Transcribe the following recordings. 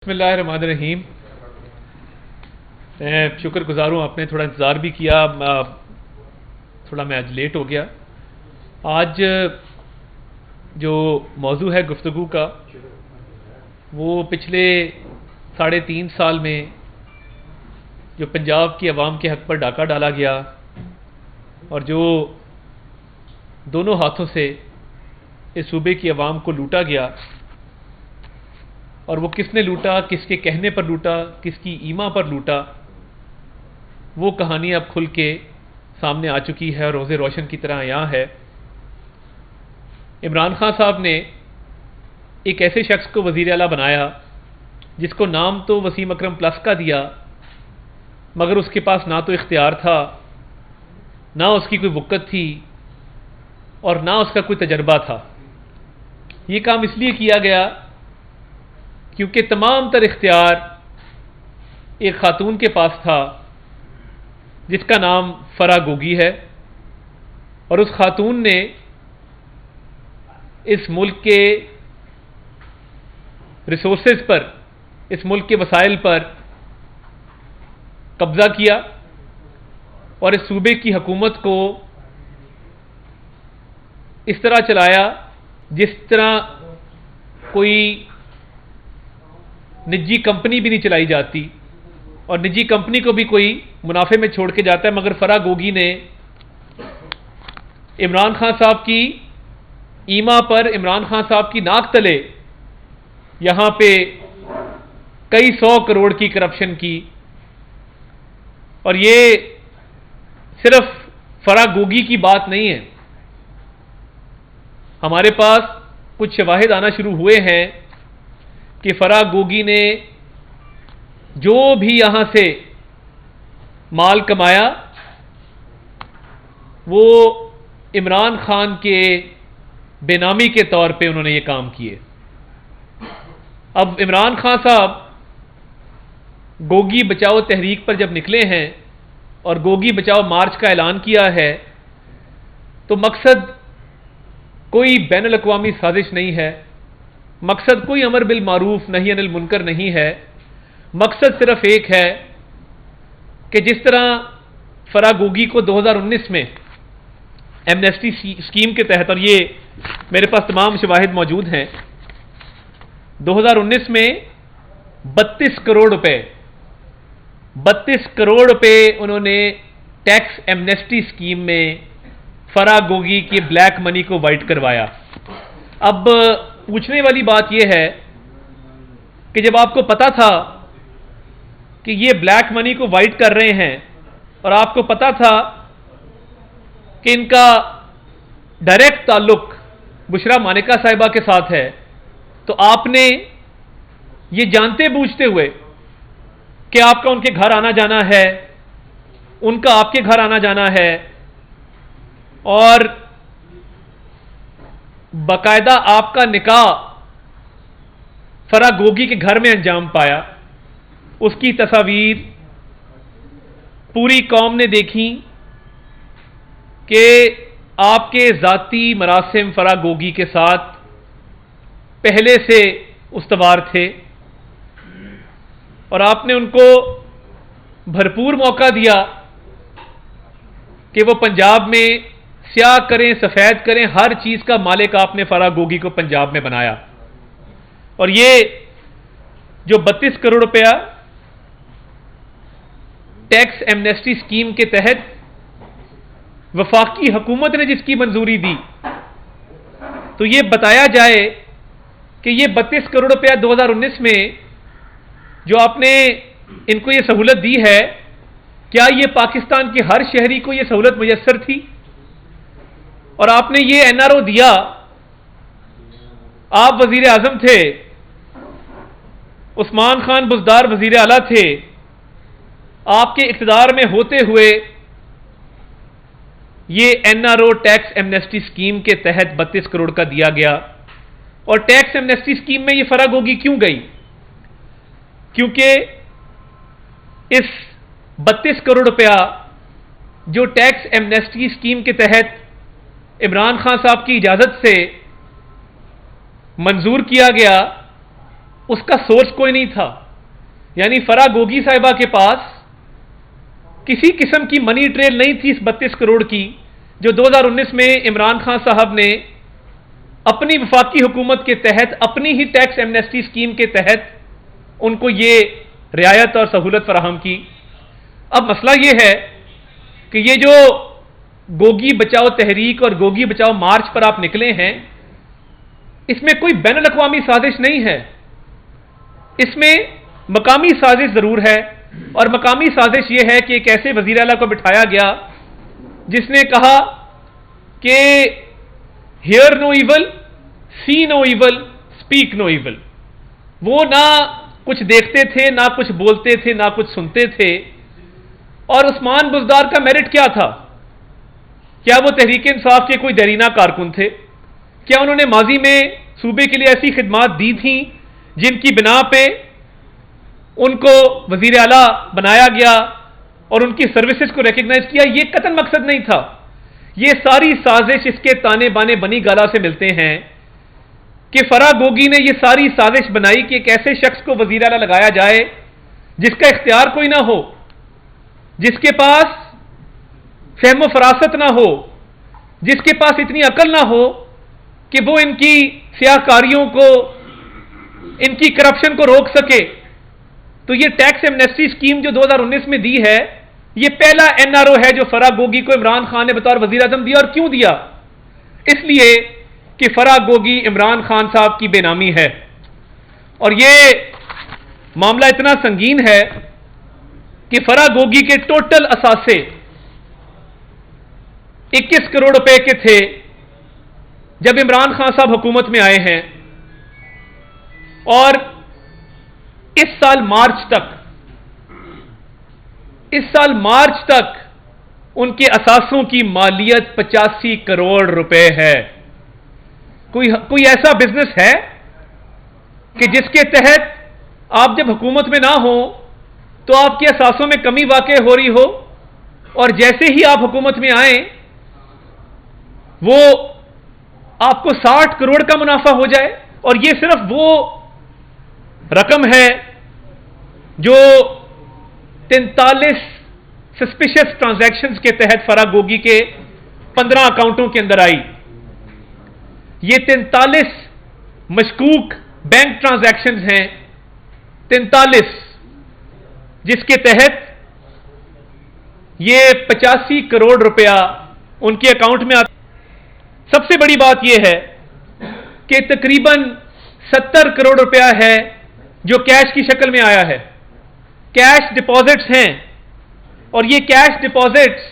बिस्मिल्लाहिर्रहमानिर्रहीम। मैं शुक्रगुजार हूँ, आपने थोड़ा इंतज़ार भी किया। थोड़ा मैं आज लेट हो गया। आज जो मौजू है गुफ्तगू का वो पिछले 3.5 साल में जो पंजाब की आवाम के हक़ पर डाका डाला गया और जो दोनों हाथों से इस सूबे की आवाम को लूटा गया, और वो किसने लूटा, किसके कहने पर लूटा, किसकी ईमा पर लूटा, वो कहानी अब खुल के सामने आ चुकी है और रोज़े रोशन की तरह यहाँ है। इमरान खान साहब ने एक ऐसे शख्स को वज़ीर आला बनाया जिसको नाम तो वसीम अकरम प्लस का दिया, मगर उसके पास ना तो इख्तियार था, ना उसकी कोई वक़्त थी और ना उसका कोई तजर्बा था। ये काम इसलिए किया गया क्योंकि तमाम तर इख्तियार एक खातून के पास था जिसका नाम फरा गोगी है, और उस खातून ने इस मुल्क के रिसोर्सेज पर, इस मुल्क के वसाइल पर कब्जा किया और इस सूबे की हुकूमत को इस तरह चलाया जिस तरह कोई निजी कंपनी भी नहीं चलाई जाती, और निजी कंपनी को भी कोई मुनाफे में छोड़ के जाता है। मगर फरा गोगी ने इमरान खान साहब की ईमा पर, इमरान खान साहब की नाक तले यहां पे कई 100 करोड़ की करप्शन की। और ये सिर्फ फरा गोगी की बात नहीं है, हमारे पास कुछ शवाहिद आना शुरू हुए हैं कि फरा गोगी ने जो भी यहां से माल कमाया वो इमरान खान के बेनामी के तौर पे उन्होंने ये काम किए। अब इमरान खान साहब गोगी बचाओ तहरीक पर जब निकले हैं और गोगी बचाओ मार्च का ऐलान किया है, तो मकसद कोई बैनुल अक़वामी साजिश नहीं है, मकसद कोई अमर बिल मारूफ नही अनिल मुनकर नहीं है। मकसद सिर्फ एक है कि जिस तरह फरा गोगी को 2019 में एमनेस्टी स्कीम के तहत, और ये मेरे पास तमाम शवाहिद मौजूद हैं, 2019 में 32 करोड़ रुपए उन्होंने टैक्स एमनेस्टी स्कीम में फरा गोगी की ब्लैक मनी को वाइट करवाया। अब पूछने वाली बात यह है कि जब आपको पता था कि ये ब्लैक मनी को वाइट कर रहे हैं और आपको पता था कि इनका डायरेक्ट ताल्लुक बुशरा मानिका साहिबा के साथ है, तो आपने ये जानते बूझते हुए कि आपका उनके घर आना जाना है, उनका आपके घर आना जाना है, और बाकायदा आपका निकाह फरा गोगी के घर में अंजाम पाया, उसकी तस्वीर पूरी कौम ने देखी कि आपके ज़ाती मरासिम फरा गोगी के साथ पहले से उस्तवार थे, और आपने उनको भरपूर मौका दिया कि वो पंजाब में स्याह करें, सफ़ेद करें, हर चीज़ का मालिक आपने फरा गोगी को पंजाब में बनाया। और ये जो 32 करोड़ रुपया टैक्स एमनेस्टी स्कीम के तहत वफाकी हुकूमत ने जिसकी मंजूरी दी, तो ये बताया जाए कि ये 32 करोड़ रुपया 2019 में जो आपने इनको ये सहूलत दी है, क्या ये पाकिस्तान के हर शहरी को ये सहूलत मुयस्सर थी? और आपने ये एनआरओ दिया, आप वजीर आजम थे, उस्मान खान बुज़दार वजीर आला थे, आपके इक़्तिदार में होते हुए ये एनआरओ टैक्स एमनेस्टी स्कीम के तहत 32 करोड़ का दिया गया। और टैक्स एमनेस्टी स्कीम में ये फरा गोगी क्यों गई? क्योंकि इस 32 करोड़ रुपया जो टैक्स एमनेस्टी स्कीम के तहत इमरान खान साहब की इजाजत से मंजूर किया गया, उसका सोर्स कोई नहीं था। यानी फराह गोगी साहिबा के पास किसी किस्म की मनी ट्रेल नहीं थी इस 32 करोड़ की, जो 2019 में इमरान खान साहब ने अपनी वफाकी हुकूमत के तहत, अपनी ही टैक्स एमनेस्टी स्कीम के तहत उनको ये रियायत और सहूलत फराहम की। अब मसला ये है कि ये जो गोगी बचाओ तहरीक और गोगी बचाओ मार्च पर आप निकले हैं, इसमें कोई बैनुल अक़वामी साजिश नहीं है, इसमें मकामी साजिश जरूर है। और मकामी साजिश यह है कि एक ऐसे वजीर आला को बिठाया गया जिसने कहा कि hear no evil, see no evil, speak no evil. वो ना कुछ देखते थे, ना कुछ बोलते थे, ना कुछ सुनते थे। और उस्मान बुज़दार का मेरिट क्या था? क्या वो तहरीक इंसाफ के कोई देरीना कारकुन थे? क्या उन्होंने माजी में सूबे के लिए ऐसी खिदमात दी थी जिनकी बिना पे उनको वजीर आला बनाया गया और उनकी सर्विसेज को रिकग्नाइज किया? ये कतन मकसद नहीं था। ये सारी साजिश इसके ताने बाने बनी गाला से मिलते हैं कि फराह गोगी ने ये सारी साजिश बनाई कि एक ऐसे शख्स को वजीर आला लगाया जाए जिसका इख्तियार कोई ना हो, जिसके पास फहम फरासत ना हो, जिसके पास इतनी अकल ना हो कि वो इनकी सियाकारियों को, इनकी करप्शन को रोक सके। तो ये टैक्स एमनेस्टी स्कीम जो 2019 में दी है, ये पहला एनआरओ है जो फराह गोगी को इमरान खान ने बतौर वजीर आज़म दिया। और क्यों दिया? इसलिए कि फराह गोगी इमरान खान साहब की बेनामी है। और ये मामला इतना संगीन है कि फराह गोगी के टोटल असासे 21 करोड़ रुपए के थे जब इमरान खान साहब हुकूमत में आए हैं। और इस साल मार्च तक उनके असासों की मालियत 85 करोड़ रुपए है। कोई ऐसा बिजनेस है कि जिसके तहत आप जब हुकूमत में ना हो तो आपके असासों में कमी वाक़ई हो रही हो और जैसे ही आप हुकूमत में आए वो आपको 60 करोड़ का मुनाफा हो जाए? और ये सिर्फ वो रकम है जो 43 सस्पिशियस ट्रांजैक्शंस के तहत फराह गोगी के 15 अकाउंटों के अंदर आई। ये 43 मशकूक बैंक ट्रांजैक्शंस हैं, 43, जिसके तहत ये 85 करोड़ रुपया उनके अकाउंट में आता। सबसे बड़ी बात यह है कि तकरीबन 70 करोड़ रुपया है जो कैश की शक्ल में आया है, कैश डिपॉजिट्स हैं। और ये कैश डिपॉजिट्स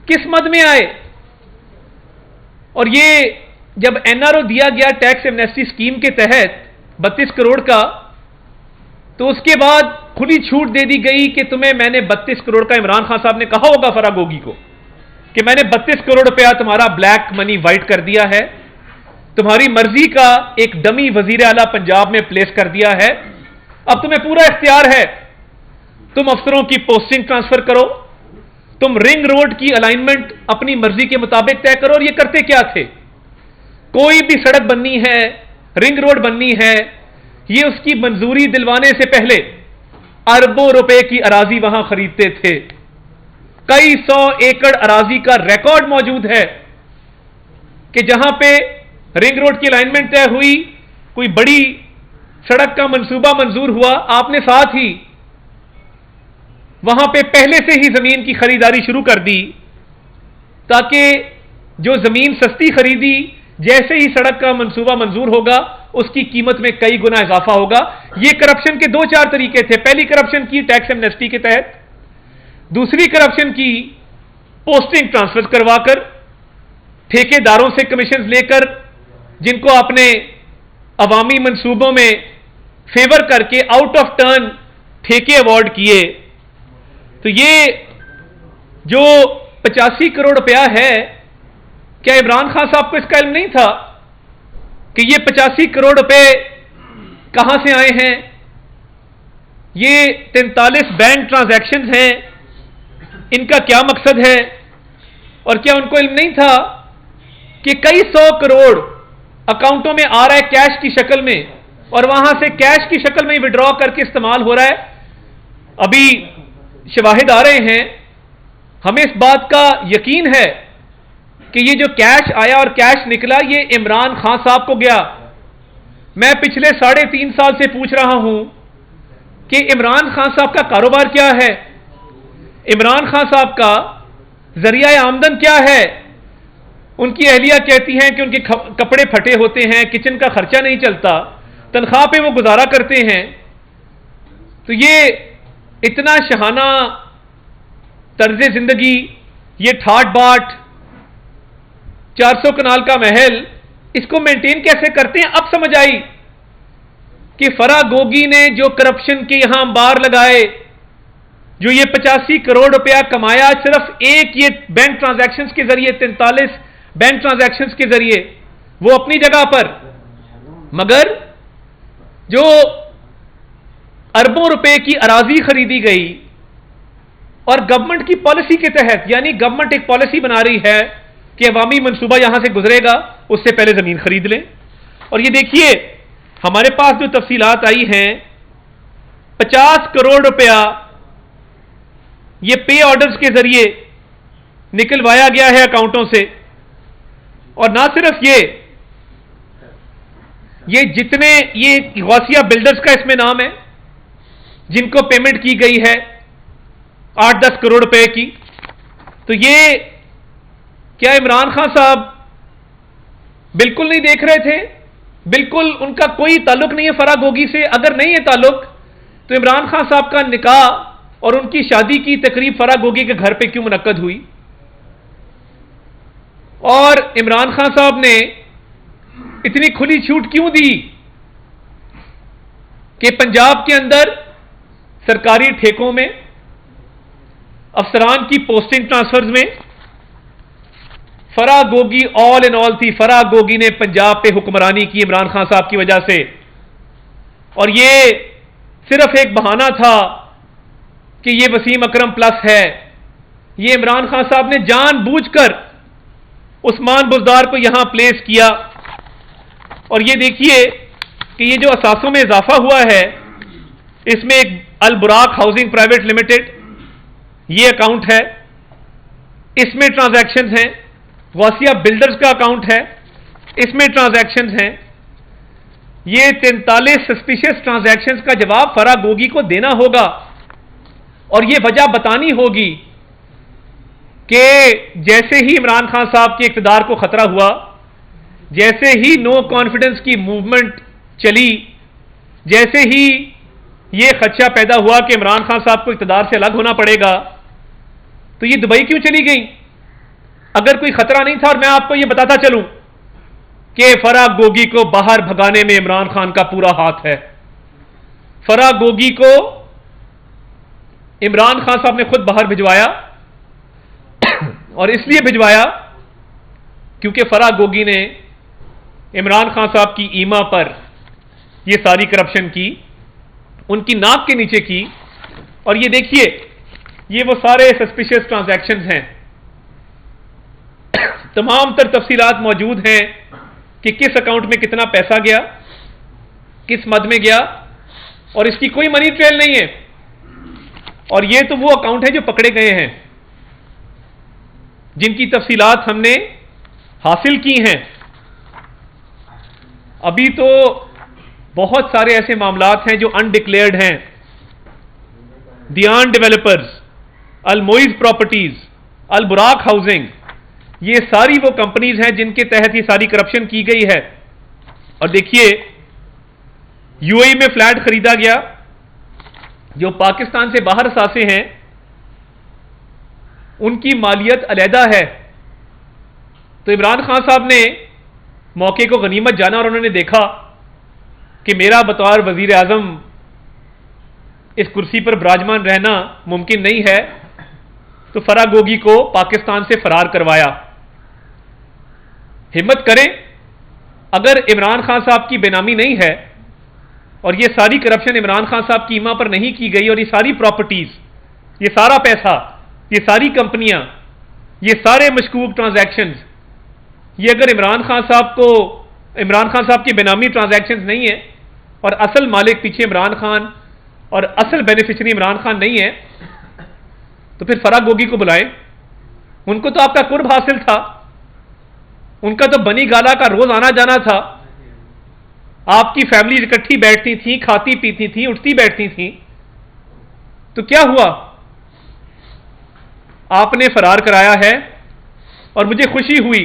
किस मद में आए? और ये जब एनआरओ दिया गया टैक्स एमनेस्टी स्कीम के तहत 32 करोड़ का, तो उसके बाद खुली छूट दे दी गई कि मैंने 32 करोड़ का, इमरान खान साहब ने कहा होगा फराह गोगी को कि मैंने 32 करोड़ रुपया तुम्हारा ब्लैक मनी वाइट कर दिया है, तुम्हारी मर्जी का एक डमी वजीर आला पंजाब में प्लेस कर दिया है, अब तुम्हें पूरा इख्तियार है, तुम अफसरों की पोस्टिंग ट्रांसफर करो, तुम रिंग रोड की अलाइनमेंट अपनी मर्जी के मुताबिक तय करो। और ये करते क्या थे? कोई भी सड़क बननी है, रिंग रोड बननी है, ये उसकी मंजूरी दिलवाने से पहले अरबों रुपए की अराजी वहां खरीदते थे। कई 100 एकड़ अराजी का रिकॉर्ड मौजूद है कि जहां पे रिंग रोड की अलाइनमेंट तय हुई, कोई बड़ी सड़क का मंसूबा मंजूर हुआ, आपने साथ ही वहां पे पहले से ही जमीन की खरीदारी शुरू कर दी ताकि जो जमीन सस्ती खरीदी, जैसे ही सड़क का मंसूबा मंजूर होगा उसकी कीमत में कई गुना इजाफा होगा। ये करप्शन के 2-4 तरीके थे। पहली करप्शन की टैक्स एमनेस्टी के तहत, दूसरी करप्शन की पोस्टिंग ट्रांसफर करवाकर, ठेकेदारों से कमीशन लेकर, जिनको आपने अवामी मंसूबों में फेवर करके आउट ऑफ टर्न ठेके अवार्ड किए। तो ये जो 85 करोड़ रुपया है, क्या इमरान खान साहब को इसका इल्म नहीं था कि ये 85 करोड़ रुपए कहां से आए हैं? ये 43 बैंक ट्रांजैक्शंस हैं, इनका क्या मकसद है? और क्या उनको इल्म नहीं था कि कई 100 करोड़ अकाउंटों में आ रहा है कैश की शक्ल में और वहां से कैश की शक्ल में विड्रॉ करके इस्तेमाल हो रहा है। अभी शवाहिद आ रहे हैं, हमें इस बात का यकीन है कि ये जो कैश आया और कैश निकला ये इमरान खान साहब को गया। मैं पिछले 3.5 साल से पूछ रहा हूं कि इमरान खान साहब का कारोबार क्या है, इमरान खान साहब का जरिया आमदन क्या है। उनकी अहलिया कहती हैं कि उनके कपड़े फटे होते हैं, किचन का खर्चा नहीं चलता, तनख्वाह पे वो गुजारा करते हैं। तो ये इतना शहाना तर्ज जिंदगी, ये ठाट बाट, 400 कनाल का महल, इसको मेंटेन कैसे करते हैं। अब समझ आई कि फराह गोगी ने जो करप्शन के यहां अंबार लगाए, जो ये 85 करोड़ रुपया कमाया सिर्फ एक ये बैंक ट्रांजैक्शंस के जरिए, 43 बैंक ट्रांजैक्शंस के जरिए, वो अपनी जगह पर, मगर जो अरबों रुपए की अराजी खरीदी गई और गवर्नमेंट की पॉलिसी के तहत, यानी गवर्नमेंट एक पॉलिसी बना रही है कि अवामी मंसूबा यहां से गुजरेगा, उससे पहले जमीन खरीद लें। और ये देखिए हमारे पास जो तफसीलात आई हैं, 50 करोड़ रुपया ये पे ऑर्डर्स के जरिए निकलवाया गया है अकाउंटों से। और ना सिर्फ ये जितने ये गौसिया बिल्डर्स का इसमें नाम है जिनको पेमेंट की गई है 8-10 करोड़ रुपए की। तो ये क्या इमरान खान साहब बिल्कुल नहीं देख रहे थे? बिल्कुल उनका कोई ताल्लुक नहीं है फराह गोगी से। अगर नहीं है ताल्लुक तो इमरान खान साहब का निकाह और उनकी शादी की तकरीब फराह गोगी के घर पे क्यों मुनक्कद हुई? और इमरान खान साहब ने इतनी खुली छूट क्यों दी कि पंजाब के अंदर सरकारी ठेकों में, अफसरान की पोस्टिंग ट्रांसफर्स में Farah Gogi all in all थी। फराह गोगी ने पंजाब पे हुक्मरानी की इमरान खान साहब की वजह से। और ये सिर्फ एक बहाना था कि ये वसीम अकरम प्लस है। ये इमरान खान साहब ने जानबूझकर उस्मान बुज़दार को यहां प्लेस किया। और ये देखिए कि ये जो असासों में इजाफा हुआ है, इसमें एक अल बुराक हाउसिंग प्राइवेट लिमिटेड ये अकाउंट है, इसमें ट्रांजैक्शंस हैं। गौसिया बिल्डर्स का अकाउंट है, इसमें ट्रांजैक्शंस हैं। ये 43 सस्पिशियस ट्रांजैक्शंस का जवाब फराह गोगी को देना होगा और ये वजह बतानी होगी कि जैसे ही इमरान खान साहब के इक़्तिदार को खतरा हुआ, जैसे ही नो कॉन्फिडेंस की मूवमेंट चली, जैसे ही ये खदशा पैदा हुआ कि इमरान खान साहब को इक़्तिदार से अलग होना पड़ेगा, तो ये दुबई क्यों चली गई? अगर कोई खतरा नहीं था। और मैं आपको ये बताता चलूं कि फराह गोगी को बाहर भगाने में इमरान खान का पूरा हाथ है। फराह गोगी को इमरान खान साहब ने खुद बाहर भिजवाया और इसलिए भिजवाया क्योंकि फराह गोगी ने इमरान खान साहब की ईमा पर यह सारी करप्शन की, उनकी नाक के नीचे की। और ये देखिए ये वो सारे सस्पिशियस ट्रांजैक्शंस हैं, तमाम तर तफसीलात मौजूद हैं कि किस अकाउंट में कितना पैसा गया, किस मद में गया, और इसकी कोई मनी ट्रेल नहीं है। और ये तो वो अकाउंट है जो पकड़े गए हैं, जिनकी तफसीलात हमने हासिल की हैं। अभी तो बहुत सारे ऐसे मामलात हैं जो अनडिक्लेयर्ड हैं। दियान डेवलपर्स, अल मोइज प्रॉपर्टीज, अल बुराक हाउसिंग, ये सारी वो कंपनीज हैं जिनके तहत ये सारी करप्शन की गई है। और देखिए यूएई में फ्लैट खरीदा गया, जो पाकिस्तान से बाहर असासे हैं उनकी मालियत अलहदा है। तो इमरान खान साहब ने मौके को गनीमत जाना और उन्होंने देखा कि मेरा बतौर वजीर आजम इस कुर्सी पर विराजमान रहना मुमकिन नहीं है, तो फराह गोगी को पाकिस्तान से फरार करवाया। हिम्मत करें, अगर इमरान खान साहब की बेनामी नहीं है और ये सारी करप्शन इमरान खान साहब की ईमा पर नहीं की गई, और ये सारी प्रॉपर्टीज, ये सारा पैसा, ये सारी कंपनियां, ये सारे मशकूक ट्रांजैक्शंस, ये अगर इमरान खान साहब की बेनामी ट्रांजैक्शंस नहीं है और असल मालिक पीछे इमरान खान और असल बेनिफिशियरी इमरान खान नहीं है, तो फिर फराह गोगी को बुलाएं। उनको तो आपका कुर्ब हासिल था, उनका तो बनी गाला का रोज आना जाना था, आपकी फैमिली इकट्ठी बैठती थी, खाती पीती थी, उठती बैठती थी। तो क्या हुआ? आपने फरार कराया है। और मुझे खुशी हुई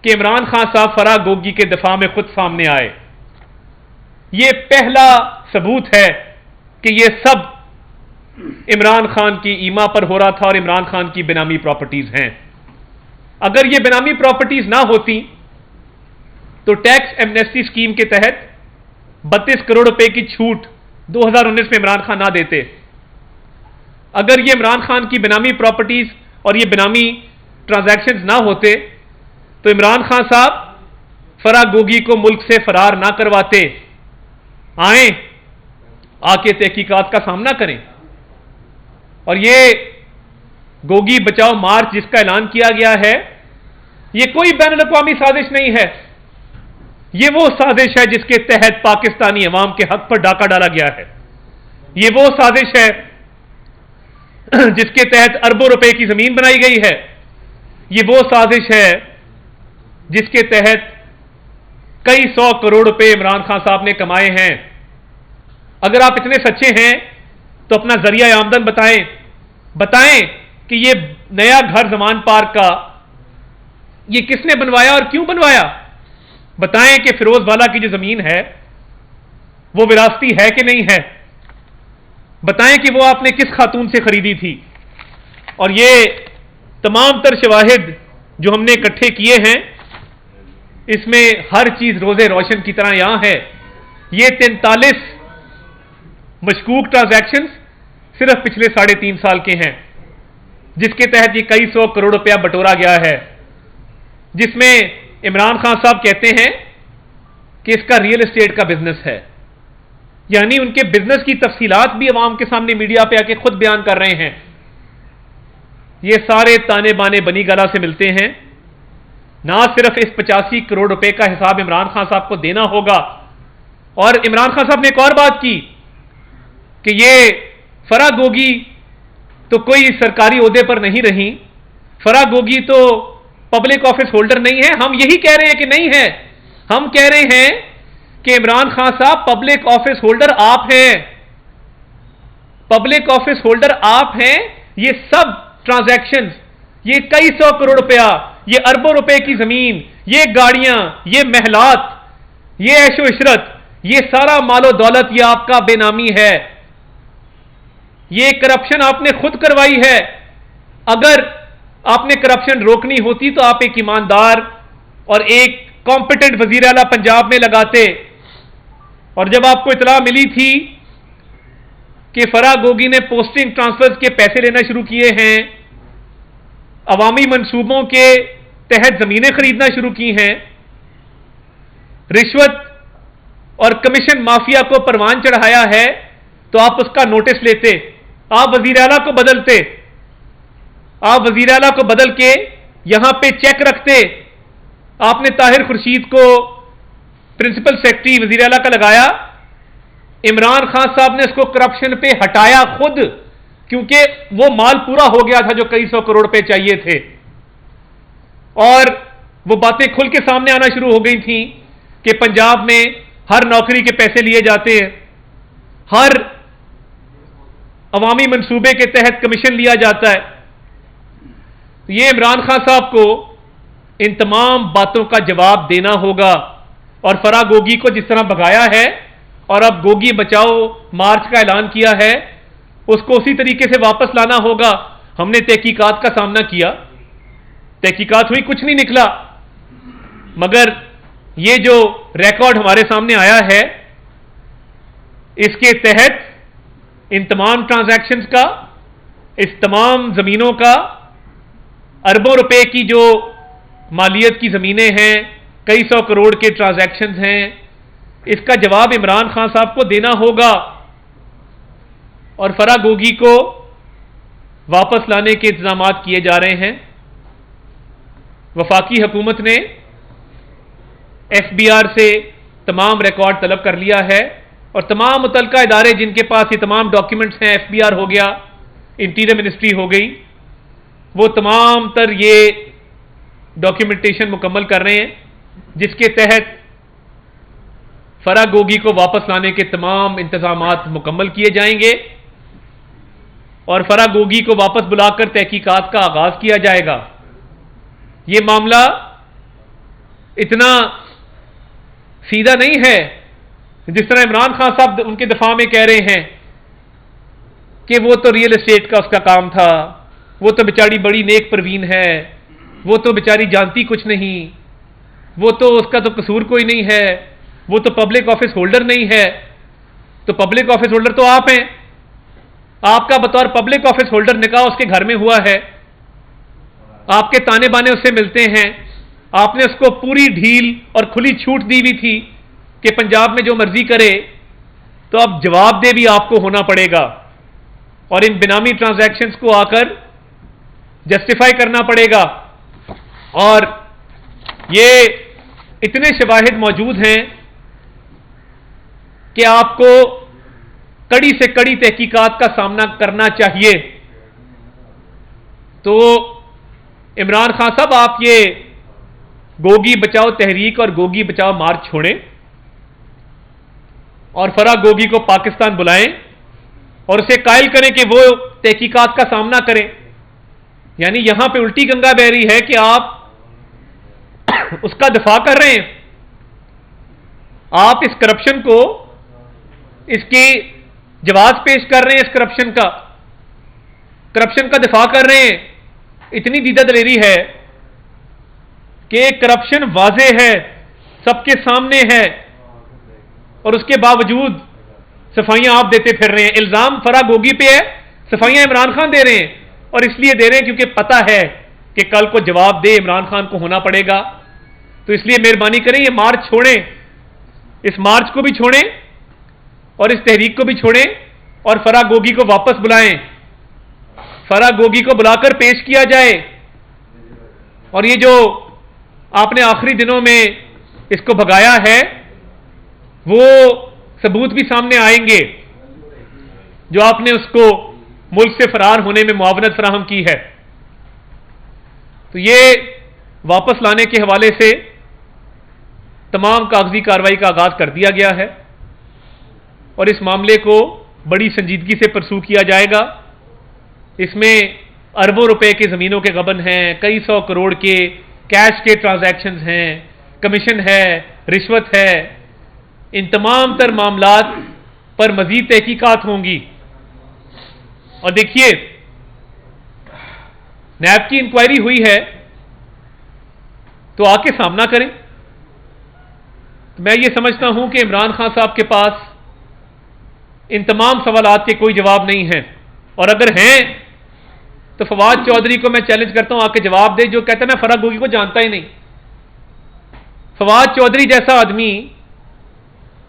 कि इमरान खान साहब फराह गोगी के दफा में खुद सामने आए। यह पहला सबूत है कि यह सब इमरान खान की ईमा पर हो रहा था और इमरान खान की बेनामी प्रॉपर्टीज हैं। अगर ये बेनामी प्रॉपर्टीज ना होती तो टैक्स एमनेस्टी स्कीम के तहत 32 करोड़ रुपए की छूट 2019 में इमरान खान ना देते। अगर ये इमरान खान की बेनामी प्रॉपर्टीज और ये बेनामी ट्रांजैक्शंस ना होते तो इमरान खान साहब फराह गोगी को मुल्क से फरार ना करवाते। आए, आके तहकीकात का सामना करें। और ये गोगी बचाओ मार्च जिसका ऐलान किया गया है, ये कोई बैनुल अक़वामी साजिश नहीं है। ये वो साजिश है जिसके तहत पाकिस्तानी अवाम के हक पर डाका डाला गया है। ये वो साजिश है जिसके तहत अरबों रुपए की जमीन बनाई गई है। ये वो साजिश है जिसके तहत कई 100 करोड़ रुपए इमरान खान साहब ने कमाए हैं। अगर आप इतने सच्चे हैं तो अपना जरिया आमदन बताएं कि ये नया घर जमान पार्क का ये किसने बनवाया और क्यों बनवाया। बताएं कि फिरोज वाला की जो जमीन है वो विरासती है कि नहीं है। बताएं कि वो आपने किस खातून से खरीदी थी। और ये तमाम तर शवाहिद जो हमने इकट्ठे किए हैं, इसमें हर चीज रोजे रोशन की तरह यहां है। ये 43 मशकूक ट्रांजैक्शंस सिर्फ पिछले 3.5 साल के हैं, जिसके तहत ये कई 100 करोड़ रुपया बटोरा गया है, जिसमें इमरान खान साहब कहते हैं कि इसका रियल एस्टेट का बिजनेस है। यानी उनके बिजनेस की तफसीलात भी अवाम के सामने मीडिया पे आके खुद बयान कर रहे हैं। ये सारे ताने बाने बनी गला से मिलते हैं। ना सिर्फ इस 85 करोड़ रुपए का हिसाब इमरान खान साहब को देना होगा, और इमरान खान साहब ने एक और बात की कि ये फराह गोगी तो कोई सरकारी ओहदे पर नहीं रही, फराह गोगी तो पब्लिक ऑफिस होल्डर नहीं है। हम यही कह रहे हैं कि नहीं है। हम कह रहे हैं कि इमरान खान साहब पब्लिक ऑफिस होल्डर आप हैं, पब्लिक ऑफिस होल्डर आप हैं। ये सब ट्रांजैक्शंस, ये कई 100 करोड़ रुपया, ये अरबों रुपए की जमीन, ये गाड़ियां, ये महलात, ये ऐशो इशरत, ये सारा मालो दौलत ये आपका बेनामी है। ये करप्शन आपने खुद करवाई है। अगर आपने करप्शन रोकनी होती तो आप एक ईमानदार और एक कॉम्पिटेंट वजीर आला पंजाब में लगाते। और जब आपको इतला मिली थी कि फराह गोगी ने पोस्टिंग ट्रांसफर्स के पैसे लेना शुरू किए हैं, अवामी मंसूबों के तहत जमीनें खरीदना शुरू की हैं, रिश्वत और कमीशन माफिया को परवान चढ़ाया है, तो आप उसका नोटिस लेते, आप वजीर आला को बदलते, आप वजीर आला को बदल के यहां पे चेक रखते। आपने ताहिर खुर्शीद को प्रिंसिपल सेक्रेटरी वजीर आला का लगाया। इमरान खान साहब ने उसको करप्शन पे हटाया खुद, क्योंकि वो माल पूरा हो गया था जो कई 100 करोड़ रुपए चाहिए थे। और वो बातें खुल के सामने आना शुरू हो गई थी कि पंजाब में हर नौकरी के पैसे लिए जाते हैं, हर अवामी मंसूबे के तहत कमीशन लिया जाता है। तो ये इमरान खान साहब को इन तमाम बातों का जवाब देना होगा। और फराह गोगी को जिस तरह भगाया है और अब गोगी बचाओ मार्च का ऐलान किया है, उसको उसी तरीके से वापस लाना होगा। हमने तहकीकात का सामना किया, तहकीकात हुई, कुछ नहीं निकला, मगर ये जो रिकॉर्ड हमारे सामने आया है, इसके तहत इन तमाम ट्रांजैक्शंस का, इस तमाम जमीनों का, अरबों रुपए की जो मालियत की जमीनें हैं, कई 100 करोड़ के ट्रांजैक्शंस हैं, इसका जवाब इमरान खान साहब को देना होगा। और फराह गोगी को वापस लाने के इंतजाम किए जा रहे हैं। वफाकी हुकूमत ने एफबीआर से तमाम रिकॉर्ड तलब कर लिया है और तमाम मुतलका इदारे जिनके पास ये तमाम डॉक्यूमेंट्स हैं, FBI हो गया, इंटीरियर मिनिस्ट्री हो गई, वो तमाम तर ये डॉक्यूमेंटेशन मुकम्मल कर रहे हैं, जिसके तहत फराह गोगी को वापस लाने के तमाम इंतजामात मुकम्मल किए जाएंगे और फराह गोगी को वापस बुलाकर तहकीकात का आगाज किया जाएगा। ये मामला इतना सीधा नहीं है जिस तरह इमरान खान साहब उनके दफा में कह रहे हैं कि वो तो रियल एस्टेट का उसका काम था, वो तो बेचारी बड़ी नेक परवीन है, वो तो बेचारी जानती कुछ नहीं, वो तो उसका तो कसूर कोई नहीं है, वो तो पब्लिक ऑफिस होल्डर नहीं है। तो पब्लिक ऑफिस होल्डर तो आप हैं, आपका बतौर पब्लिक ऑफिस होल्डर निकाह उसके घर में हुआ है, आपके ताने बाने उससे मिलते हैं, आपने उसको पूरी ढील और खुली छूट दी हुई थी कि पंजाब में जो मर्जी करे, तो अब जवाबदेह भी आपको होना पड़ेगा और इन बिनामी ट्रांजैक्शंस को आकर जस्टिफाई करना पड़ेगा। और ये इतने शवाहिद मौजूद हैं कि आपको कड़ी से कड़ी तहकीकात का सामना करना चाहिए। तो इमरान खान साहब, आप ये गोगी बचाओ तहरीक और गोगी बचाओ मार्च छोड़ें और फराह गोगी को पाकिस्तान बुलाएं और उसे कायल करें कि वो तहकीकात का सामना करें। यानी यहां पे उल्टी गंगा बह रही है कि आप उसका दिफा कर रहे हैं, आप इस करप्शन को, इसकी जवाब पेश कर रहे हैं, इस करप्शन का दिफा कर रहे हैं। इतनी दीदा दलेरी है कि करप्शन वाजे है, सबके सामने है, और उसके बावजूद सफाइयां आप देते फिर रहे हैं। इल्जाम फराह गोगी पे है, सफाइयां इमरान खान दे रहे हैं, और इसलिए दे रहे हैं क्योंकि पता है कि कल को जवाब दे इमरान खान को होना पड़ेगा। तो इसलिए मेहरबानी करें, ये मार्च छोड़ें, इस मार्च को भी छोड़ें और इस तहरीक को भी छोड़ें और फराह गोगी को वापस बुलाएं, फराह गोगी को बुलाकर पेश किया जाए। और ये जो आपने आखिरी दिनों में इसको भगाया है, वो सबूत भी सामने आएंगे जो आपने उसको मुल्क से फरार होने में मुआवनत फराहम की है। तो ये वापस लाने के हवाले से तमाम कागजी कार्रवाई का आगाज कर दिया गया है और इस मामले को बड़ी संजीदगी से परसू किया जाएगा। इसमें अरबों रुपए की जमीनों के गबन हैं, कई सौ करोड़ के कैश के ट्रांजैक्शंस हैं, कमीशन है, रिश्वत है। इन तमाम तर मामलात पर मजीद तहकीकात होंगी। और देखिए, नैब की इंक्वायरी हुई है तो आके सामना करें। तो मैं ये समझता हूं कि इमरान खान साहब के पास इन तमाम सवालात के कोई जवाब नहीं है, और अगर हैं तो फवाद चौधरी को मैं चैलेंज करता हूं, आके जवाब दे, जो कहता है मैं फराह गोगी को जानता ही नहीं। फवाद चौधरी जैसा आदमी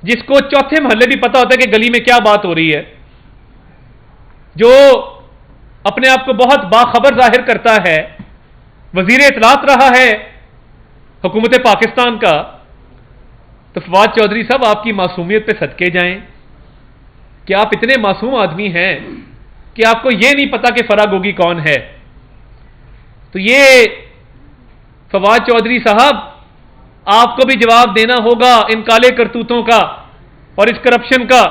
जिसको चौथे महल्ले भी पता होता है कि गली में क्या बात हो रही है, जो अपने आप को बहुत बाखबर जाहिर करता है, वजीर इत्तलात रहा है हुकूमत पाकिस्तान का, तो फवाद चौधरी साहब आपकी मासूमियत पे सदके जाएं कि आप इतने मासूम आदमी हैं कि आपको यह नहीं पता कि फराह गोगी कौन है। तो ये फवाद चौधरी साहब, आपको भी जवाब देना होगा इन काले करतूतों का और इस करप्शन का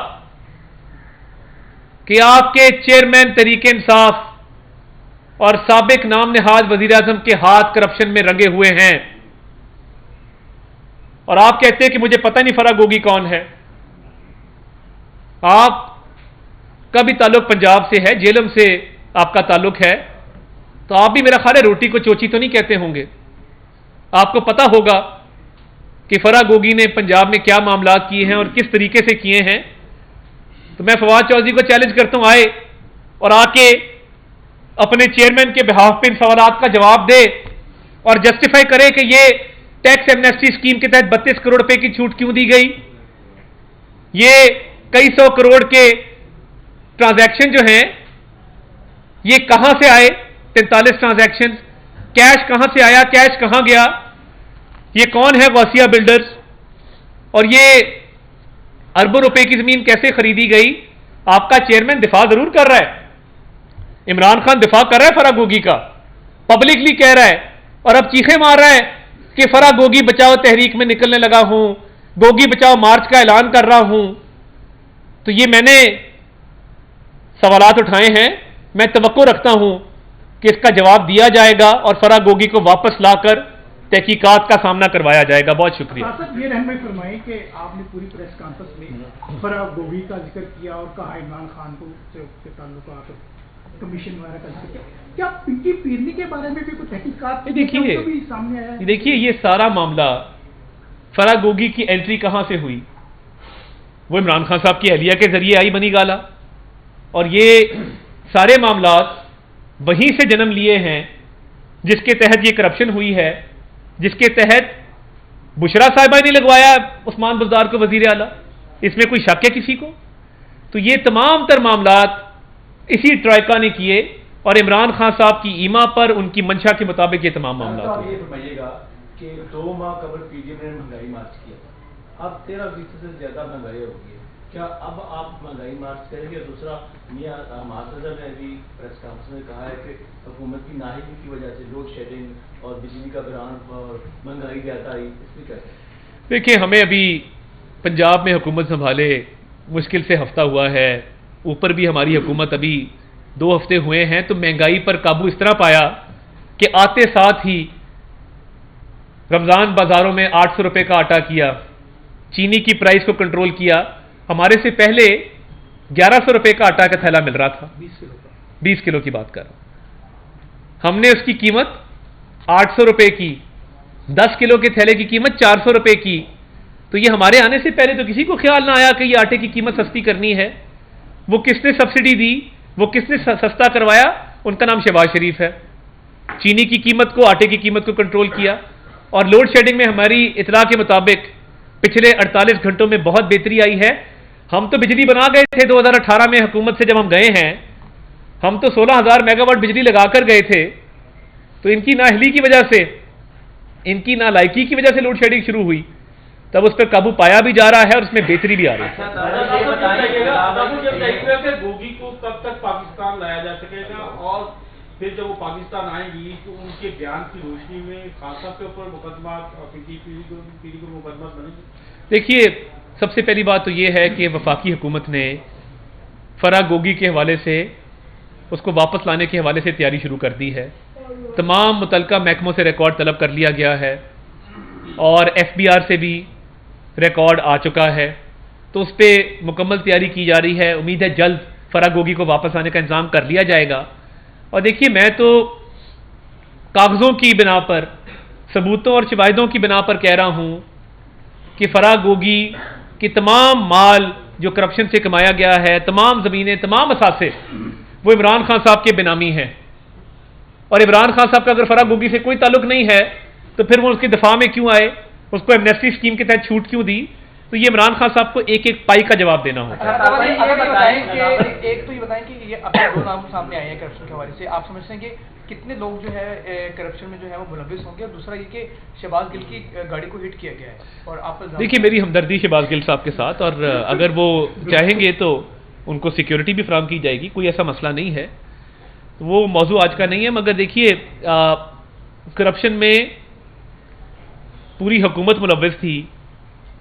कि आपके चेयरमैन तरीके इंसाफ और साबिक नाम नहाज वजीर आजम के हाथ करप्शन में रंगे हुए हैं, और आप कहते हैं कि मुझे पता नहीं फराह गोगी कौन है। आपका भी ताल्लुक पंजाब से है, जेलम से आपका ताल्लुक है, तो आप भी मेरा ख्याल है रोटी को चोची तो नहीं कहते होंगे। आपको पता होगा कि फराह गोगी ने पंजाब में क्या मामलात किए हैं और किस तरीके से किए हैं। तो मैं फवाद चौधरी को चैलेंज करता हूं, आए और आके अपने चेयरमैन के बिहाफ पे इन सवालात का जवाब दे और जस्टिफाई करे कि ये टैक्स एमनेस्टी स्कीम के तहत 32 करोड़ रुपए की छूट क्यों दी गई, ये कई सौ करोड़ के ट्रांजैक्शन जो हैं ये कहां से आए, 43 ट्रांजैक्शन, कैश कहां से आया, कैश कहां गया, ये कौन है गौसिया बिल्डर्स, और ये अरबों रुपए की जमीन कैसे खरीदी गई? आपका चेयरमैन दिफा जरूर कर रहा है, इमरान खान दिफा कर रहा है फराह गोगी का, पब्लिकली कह रहा है, और अब चीखे मार रहा है कि फराह गोगी बचाओ तहरीक में निकलने लगा हूं, गोगी बचाओ मार्च का ऐलान कर रहा हूं। तो ये मैंने सवालात उठाए हैं, मैं तवक्को रखता हूं कि इसका जवाब दिया जाएगा और फराह गोगी को वापस लाकर तहकीकात का सामना करवाया जाएगा। बहुत शुक्रिया। ये रहनुमाई फरमाएं कि आपने पूरी प्रेस कॉन्फ्रेंस में फराह गोगी का जिक्र किया और कहा इमरान खान को से ताल्लुकात कमीशन वगैरह का जिक्र किया, क्या पिंकी पीरनी के बारे में भी कुछ तहकीकात सामने आया है? देखिए ये सारा मामला फराह गोगी की एंट्री कहां से हुई? वो इमरान खान साहब की अहलिया के जरिए आई बनी गाला, और ये सारे मामलात वहीं से जन्म लिए हैं जिसके तहत ये करप्शन हुई है, जिसके तहत बुशरा साहिबा ने लगवाया उस्मान बुज़दार को वजीर आला। इसमें कोई शक है किसी को? तो ये तमाम तर मामलात इसी ट्राइका ने किए और इमरान खान साहब की ईमा पर उनकी मंशा के मुताबिक ये तमाम मामला। आप ये बताइएगा कि 2 माह कबल पीडीएम ने महंगाई मार्च किया, अब 13% से ज्यादा महंगाई हो गई है, क्या अब आप महंगाई मार्च करेंगे? दूसरा, मियां महासदर ने भी प्रेस कॉन्फ्रेंस में कहा है कि हुकूमत की नाहिदी की वजह से लोड शेडिंग और बिजली का ग्रान और महंगाई ज्यादा आई, इसमें कैसे? देखिए, हमें अभी पंजाब में हुकूमत संभाले मुश्किल से हफ्ता हुआ है, ऊपर भी हमारी हुकूमत अभी 2 हफ्ते हुए हैं, तो महंगाई पर काबू इस तरह पाया कि आते साथ ही रमज़ान बाजारों में 800 रुपये का आटा किया, चीनी की प्राइस को कंट्रोल किया। हमारे से पहले 1100 रुपये का आटा का थैला मिल रहा था, 20 किलो की बात कर रहा हूं। हमने उसकी कीमत 800 रुपये की, 10 किलो के थैले की कीमत 400 रुपये की। तो ये हमारे आने से पहले तो किसी को ख्याल ना आया कि ये आटे की कीमत सस्ती करनी है। वो किसने सब्सिडी दी, वो किसने सस्ता करवाया? उनका नाम शहबाज शरीफ है। चीनी की कीमत को, आटे की कीमत को कंट्रोल किया। और लोड शेडिंग में हमारी इतला के मुताबिक पिछले 48 घंटों में बहुत बेहतरी आई है। हम तो बिजली बना गए थे 2018 में हुकूमत से, जब हम गए हैं हम तो 16,000 मेगावाट बिजली लगाकर गए थे। तो इनकी नाअहली की वजह से, इनकी नालायकी की वजह से लोड शेडिंग शुरू हुई, तब उस पर काबू पाया भी जा रहा है और उसमें बेहतरी भी आ रही है। गोगी को कब तक पाकिस्तान लाया जा सकेगा, और फिर जब वो पाकिस्तान आएंगी तो उनके बयान की रोशनी में खान साहब के ऊपर मुकदमा, पीढ़ी को मुकदमा बनेगी? देखिए, सबसे पहली बात तो ये है कि वफाकी हुकूमत ने फराह गोगी के हवाले से, उसको वापस लाने के हवाले से तैयारी शुरू कर दी है। तमाम मुतलका महकमों से रिकॉर्ड तलब कर लिया गया है और FBR से भी रिकॉर्ड आ चुका है, तो उस पर मुकम्मल तैयारी की जा रही है। उम्मीद है जल्द फराह गोगी को वापस आने का इंतजाम कर लिया जाएगा। और देखिए, मैं तो कागज़ों की बिना पर, सबूतों और शवाहिदों की बिना पर कह रहा हूं कि फराह गोगी की तमाम माल जो करप्शन से कमाया गया है, तमाम ज़मीनें, तमाम असासे, वो इमरान खान साहब के बेनामी हैं। और इमरान खान साहब का अगर फराह गोगी से कोई ताल्लुक नहीं है तो फिर वो उसके दफा में क्यों आए, उसको एमनेस्टी स्कीम के तहत छूट क्यों दी? तो ये इमरान खान साहब को एक एक पाई का जवाब देना होगा। एक तो ये बताएं कि ये अपने 2 नाम सामने आए हैं करप्शन के हवाले से, आप समझते हैं कि कितने लोग जो है करप्शन में जो है वो मुलविस होंगे? और दूसरा ये कि शहबाज गिल की गाड़ी को हिट किया गया है, और आप देखिए, मेरी हमदर्दी शहबाज गिल साहब के साथ, और अगर वो चाहेंगे तो उनको सिक्योरिटी भी फराहम की जाएगी, कोई ऐसा मसला नहीं है। वो मौजू आज का नहीं है, मगर देखिए, करप्शन में पूरी हुकूमत मुलव्विस थी।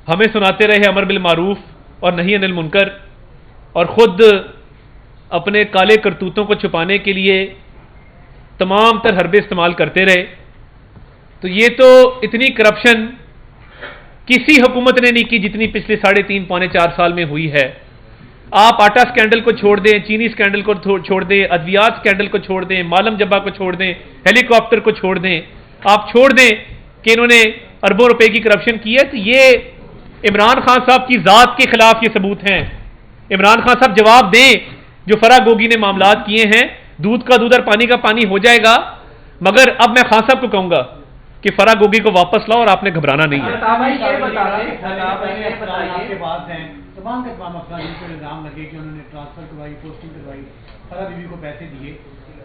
हमें सुनाते रहे अमर बिल मारूफ और नही अनिल मुनकर, और खुद अपने काले करतूतों को छुपाने के लिए तमाम तर हरबे इस्तेमाल करते रहे। तो ये तो इतनी करप्शन किसी हुकूमत ने नहीं की जितनी पिछले 3.5 पौने 4 साल में हुई है। आप आटा स्कैंडल को छोड़ दें, चीनी स्कैंडल को छोड़ दें, अद्वियात स्कैंडल को छोड़ दें, मालम जब्बा को छोड़ दें, हेलीकॉप्टर को छोड़ दें, आप छोड़ दें कि इन्होंने अरबों रुपए की करप्शन की है। तो ये इमरान खान साहब की जात के खिलाफ ये सबूत हैं। इमरान खान साहब जवाब दें, जो फराह गोगी ने मामलात किए हैं, दूध का दूध और पानी का पानी हो जाएगा। मगर अब मैं खान साहब को कहूंगा कि फराह गोगी को वापस लाओ और आपने घबराना नहीं है। तमाम के तमाम अफराद जिनको इल्ज़ाम लगे कि उन्होंने ट्रांसफ़र करवाई, पोस्टिंग करवाई, फरा बीवी को पैसे दिए,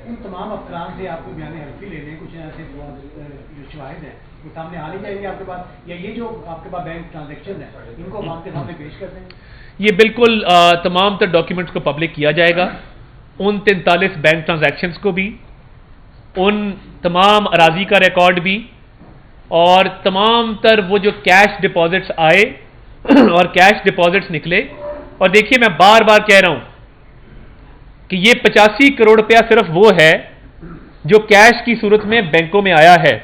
उन तमाम अफराद से आपको बयान हल्फी लेने कुछ ऐसे जो शवाहिद हैं वो सामने आने चाहिए आपके पास, या ये जो आपके पास बैंक ट्रांजेक्शन है इनको हम आपके सामने पेश कर दें? ये बिल्कुल तमाम तर डॉक्यूमेंट्स को पब्लिक किया जाएगा, उन 43 बैंक ट्रांजैक्शंस को भी, उन तमाम अराजी का रिकॉर्ड भी, और तमाम तर वो जो कैश डिपॉजिट्स आए और कैश डिपॉजिट्स निकले। और देखिए मैं बार बार कह रहा हूं कि ये 85 करोड़ रुपया सिर्फ वो है जो कैश की सूरत में बैंकों में आया है,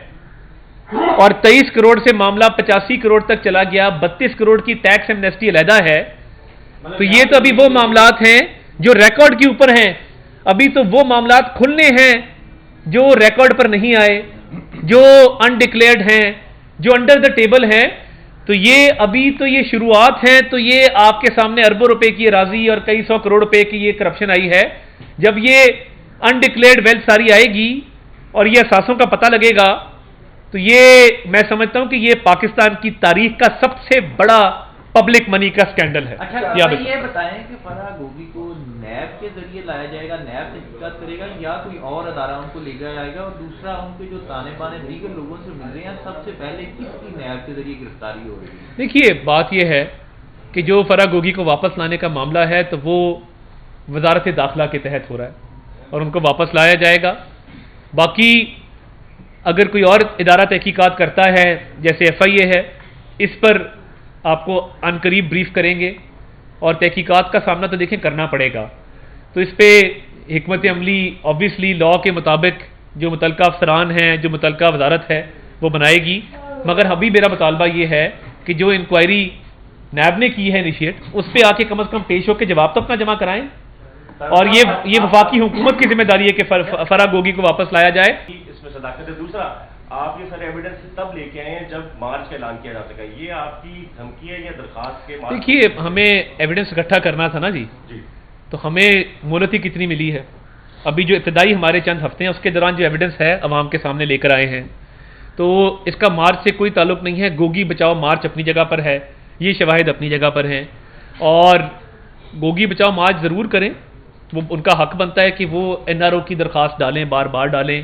और 23 करोड़ से मामला 85 करोड़ तक चला गया, 32 करोड़ की टैक्स एमनेस्टी अलहदा है। तो ये तो अभी वो मामलात हैं जो रिकॉर्ड के ऊपर हैं, अभी तो वो मामलात खुलने हैं जो रिकॉर्ड पर नहीं आए, जो अनडिक्लेयर्ड हैं, जो अंडर द टेबल हैं। तो ये अभी तो ये शुरुआत है, तो ये आपके सामने अरबों रुपए की राजी और कई 100 करोड़ रुपए की ये करप्शन आई है। जब ये अनडिक्लेयर्ड वेल्थ सारी आएगी और ये असासों का पता लगेगा, तो ये मैं समझता हूं कि ये पाकिस्तान की तारीख का सबसे बड़ा पब्लिक मनी का स्कैंडल है। अच्छा, ये बताएं कि फराह गोगी को नैब के जरिए लाया जाएगा, नैब तहकीकात करेगा, या कोई और अदारा उनको ले जाएगा? और दूसरा, उनके जो ताने बाने दीगर लोगों से मिल रहे हैं, सबसे पहले किसकी नैब के जरिए गिरफ्तारी हो रही है? देखिए बात यह है कि जो फराह गोगी को वापस लाने का मामला है तो वो वजारत दाखिला के तहत हो रहा है और उनको वापस लाया जाएगा। बाकी अगर कोई और इदारा तहकीकात करता है जैसे FIA है, इस पर आपको अनकरीब ब्रीफ करेंगे और तहकीकात का सामना तो देखें करना पड़ेगा। तो इस पे हिकमत अमली ऑब्वियसली लॉ के मुताबिक जो मुतलका अफसरान हैं, जो मुतलका वजारत है वो बनाएगी, मगर अभी मेरा मुतालबा ये है कि जो इंक्वायरी नैब ने की है इनिशिएट, उस पर आके कम अज़ कम पेश होकर जवाब तो अपना जमा कराएं। और ये वफाकी हुकूमत की जिम्मेदारी है कि फराह गोगी को वापस लाया जाए। इसमें सदाकत है। दूसरा, आप ये सारे एविडेंस तब लेके आए हैं जब मार्च का ऐलान किया जा सका, ये आपकी धमकी है या दरखास्त के? देखिए हमें एविडेंस इकट्ठा करना था ना जी, तो हमें मोहलत ही कितनी मिली है। अभी जो इब्तदाई हमारे चंद हफ्ते हैं उसके दौरान जो एविडेंस है अवाम के सामने लेकर आए हैं, तो इसका मार्च से कोई ताल्लुक नहीं है। गोगी बचाओ मार्च अपनी जगह पर है, ये शवाहिद अपनी जगह पर हैं, और गोगी बचाओ मार्च ज़रूर करें, वो उनका हक बनता है कि वो NRO की दरख्वास्त डालें, बार बार डालें।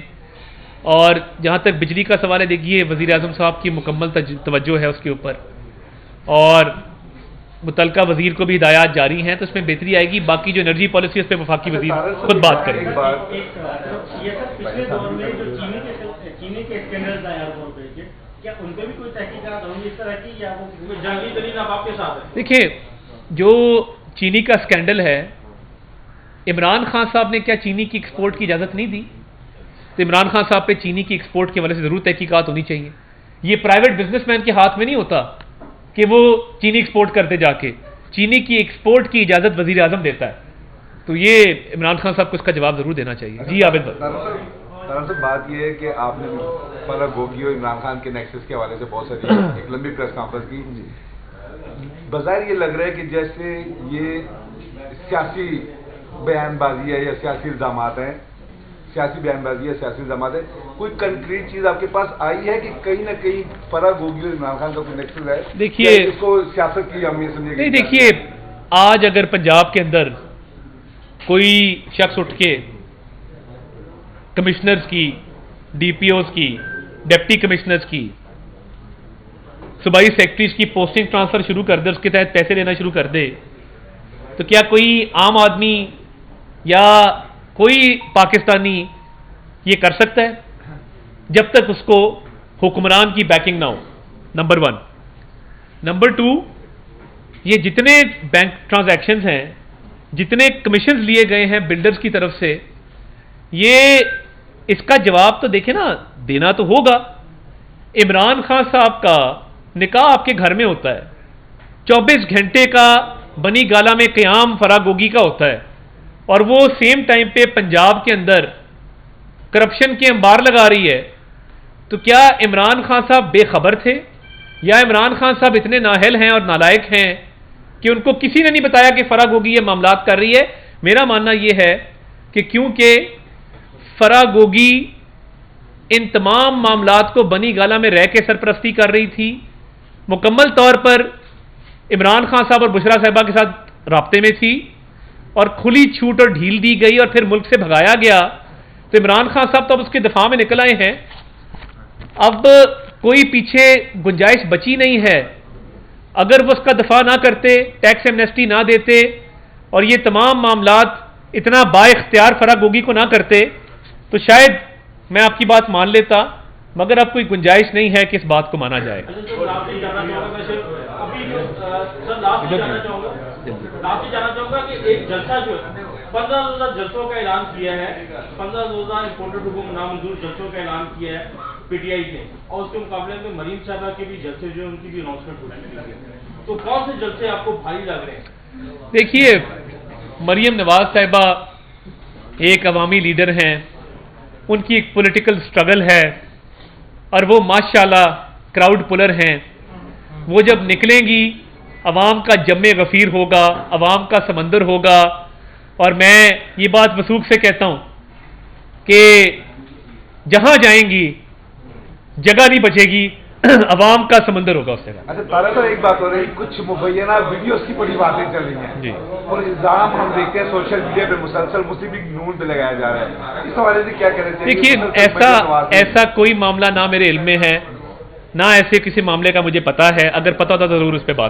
और जहाँ तक बिजली का सवाल है, देखिए वज़ीर आज़म साहब की मुकम्मल तवज्जो है उसके ऊपर, और मुतलका वज़ीर को भी हिदायत जारी हैं, तो उसमें बेहतरी आएगी। बाकी जो एनर्जी पॉलिसी उस पर वफाकी वज़ीर खुद बात करेंगे। ये सर पिछले दौर में जो चीनी के स्कैंडल्स आए आरोपों पे, क्या उन पे भी कोई तहकीकात होंगी इस तरह की, या वो जंगी दलील अब आपके साथ है? देखिए जो चीनी का स्कैंडल है, इमरान खान साहब ने क्या चीनी की एक्सपोर्ट की इजाज़त नहीं दी? तो इमरान खान साहब पे चीनी की एक्सपोर्ट के वजह से ज़रूर तहकीकात होनी चाहिए। ये प्राइवेट बिजनेसमैन के हाथ में नहीं होता कि वो चीनी एक्सपोर्ट करते जाके, चीनी की एक्सपोर्ट की इजाज़त वज़ीर आज़म देता है, तो ये इमरान खान साहब को इसका जवाब ज़रूर देना चाहिए। जी आबिद भाई, दरअसल बात यह है कि आपने फराह गोगी और इमरान खान के नेक्सस के हवाले से बहुत सारी एक लंबी प्रेस कॉन्फ्रेंस की। बज़ाहिर ये लग रहा है कि जैसे ये सियासी बयानबाजी है या सियासी इल्ज़ामात हैं, सियासी बयानबाजी है, सियासी इल्ज़ामात है। कोई कंक्रीट चीज़ आपके पास आई है कि कहीं ना कहीं फराह गोगी और इमरान खान का कोई नेक्सस है? देखिए इसको सियासत की हम ये समझे नहीं, देखिए आज अगर पंजाब के अंदर कोई शख्स उठ के कमिश्नर्स की, DPOs की, डिप्टी कमिश्नर्स की, सूबाई सेक्रेटरीज की पोस्टिंग ट्रांसफर शुरू कर दे, उसके तहत पैसे लेना शुरू कर दे, तो क्या कोई आम आदमी या कोई पाकिस्तानी ये कर सकता है? जब तक उसको हुक्मरान की बैकिंग ना हो, नंबर 1। नंबर 2, ये जितने बैंक ट्रांजैक्शंस हैं, जितने कमीशंस लिए गए हैं बिल्डर्स की तरफ से, ये इसका जवाब तो देखें ना, देना तो होगा। इमरान खान साहब का निकाह आपके घर में होता है, 24 घंटे का बनी गाला में क़याम फराह गोगी का होता है, और वो सेम टाइम पे पंजाब के अंदर करप्शन के अंबार लगा रही है। तो क्या इमरान खान साहब बेखबर थे, या इमरान खान साहब इतने नाअहल हैं और नालायक हैं कि उनको किसी ने नहीं बताया कि फराह गोगी ये मामलात कर रही है? मेरा मानना यह है कि क्योंकि फराह गोगी इन तमाम मामलात को बनी गाला में रह के सरपरस्ती कर रही थी, मुकम्मल तौर पर इमरान खान साहब और बुशरा साहिबा के साथ राब्ते में थी और खुली छूट और ढील दी गई और फिर मुल्क से भगाया गया, तो इमरान खान साहब तो अब उसके दिफा में निकल आए हैं। अब कोई पीछे गुंजाइश बची नहीं है। अगर वो उसका दफा ना करते, टैक्स एमनेस्टी ना देते और ये तमाम मामलात इतना बाइख्तियार फराग गोगी को ना करते, तो शायद मैं आपकी बात मान लेता, मगर अब कोई गुंजाइश नहीं है कि इस बात को माना जाए। लास्ट ही जाना चाहूंगा कि एक जलसा जो है 15 रोजा जलसों का ऐलान किया है, 15 रोजा इम्पोर्टेड हुकूम नामंजूर जलसों का ऐलान किया है पीटीआई ने, और उसके मुकाबले में मरीम साहबा के भी जलसे जो है उनकी भी अनाउंसमेंट हो चुकी है। तो कौन से जलसे आपको भारी लग रहे हैं? देखिए, मरीम नवाज साहिबा एक अवामी लीडर हैं, उनकी एक पॉलिटिकल स्ट्रगल है और वो माशाल्लाह क्राउड पुलर हैं। वो जब निकलेंगी अवाम का जम्मे गफीर होगा, अवाम का समंदर होगा, और मैं ये बात वसूख से कहता हूं कि जहां जाएंगी जगह नहीं बचेगी, अवाम का समंदर होगा उस जगह। अच्छा तारा सर, एक बात हो रही, कुछ मुबैना वीडियोस की बड़ी बातें चल रही हैं जी, और इल्जाम हम देखते हैं सोशल मीडिया पे मुसलसल मुस्लिम लीग नून पे लगाया जा रहा है, इस हवाले से क्या कहना चाहिए? देखिए, ऐसा कोई मामला ना मेरे इल्म में है, ना ऐसे किसी मामले का मुझे पता है। अगर पता होता तो जरूर उस पर बात